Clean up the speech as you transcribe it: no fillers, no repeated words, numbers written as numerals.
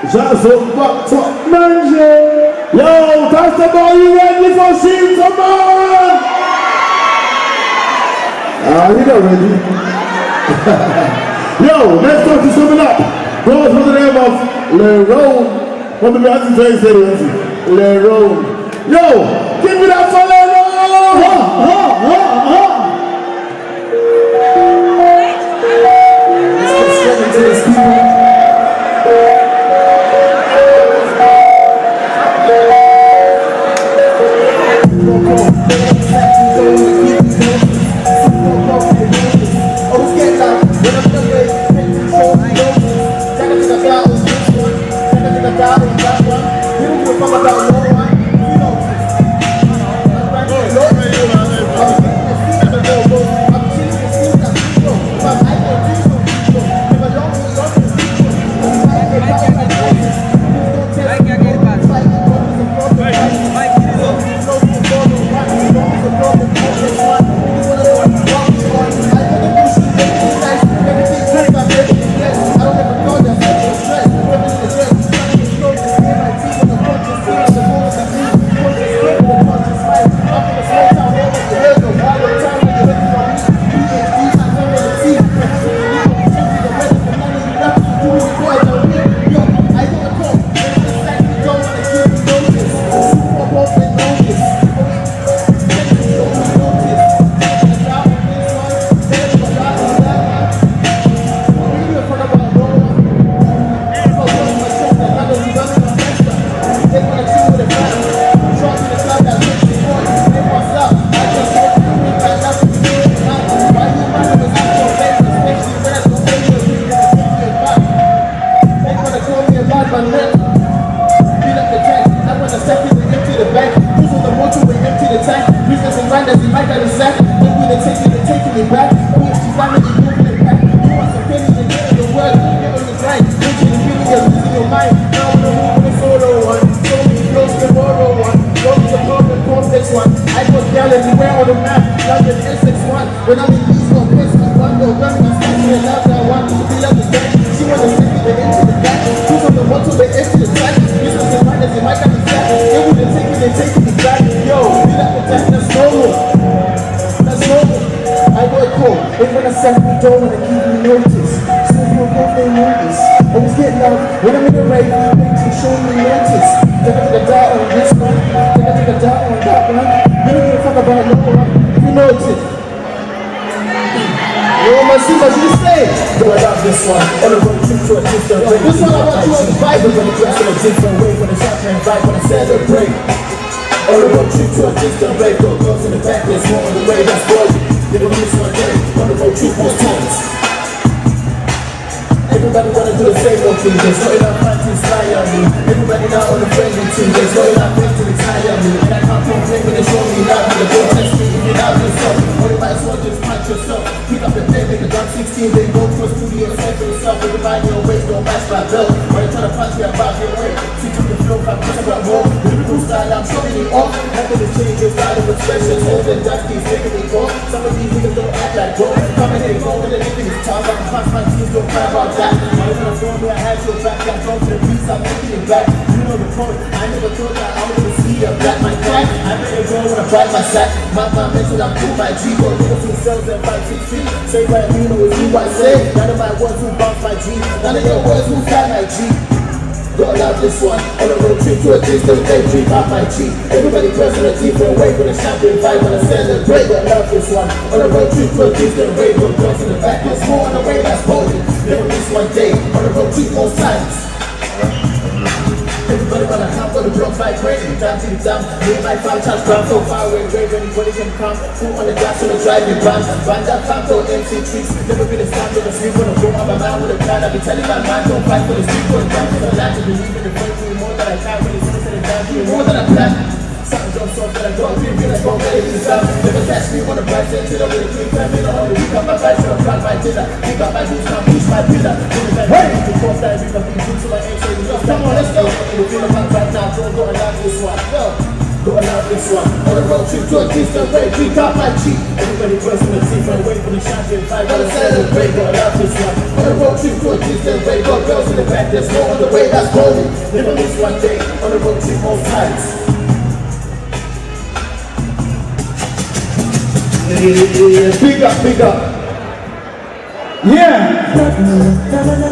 Shots up, back top, manager. Yo, that's the ball, you ready for Shin, come on! You're not ready. Yo, next talk is coming up. Goes for the name of Lerone. What do we have to say? Lerone. Yo, give me that for Lerone! Let's get into this, people. Everybody wanna do the same old thing. There's not enough fun to inspire me. Everybody now on the friendly team. There's not enough things to retire me. And I can't complain when they show me love. They don't test me if you're not yourself. Or you might as well just punch yourself. Pick up the pen, make a gun 16. Then go to a studio and say for yourself. Everybody your waist don't match my belt. Why you trying to punch me about your way? See to the flow, I'm talking about more. The lyrical style, I'm showing it off. Nothing is changing, your style of expression. Hold and dusty, making me go. Some of these niggas don't act like bro. Coming and go when the niggas is tough. I'm past my teams, don't cry about that. Why you gonna throw me? I had your back. I'm going to the beats, I'm making it back. You know the point. I never thought that I would see a black my crack. I made it grow when I bite my sack. My mental, I'm cool, my G. Go niggas who sells and 5 6 feet. Say what I mean, or you what I say. None of my words who bounce my G. None of your words who fly my G. Gotta love this one. On a road trip to a distant daydream about my G. Everybody pressing a different way with a champion vibe when I celebrate. Gotta love this one. On a road trip to a distant way with girls in the back. There's more on the way that's holding. Never miss one day. On a road trip more times. Everybody wanna come for the block vibrating. Down to the down. Me and my fam touch ground so far away. Grave anybody can come. Foot on the gas on the driving van. Van that fam to MC tricks. Never been a stand on the street when I go up my man with a plan. I be telling my man don't fight for the street. Going down to the land to believe in the point. Doing more than I can. When it's in the down. Doing more than I plan. Something don't solve that I don't feel good. I don't get it in time. Never catch me on the bright side. Till I'm with a clean time. In the whole week up my vibes. So I plan my dinner. Pick up my boots. Can't push my pillar. Hey! To cross that week. I've been good to my aim. Come on, let's go. We're feeling my right now, don't go and love this one. Yo, gotta love this one. On a road trip to a distant rave, we got my cheek. Everybody bursting the teeth and wait for the champagne fight. Gotta celebrate, gotta love this one. On a road trip to a distant rave, got girls in the back, there's no other way, that's golden. Never miss one day, on a road trip all times. Big up, big up. Yeah.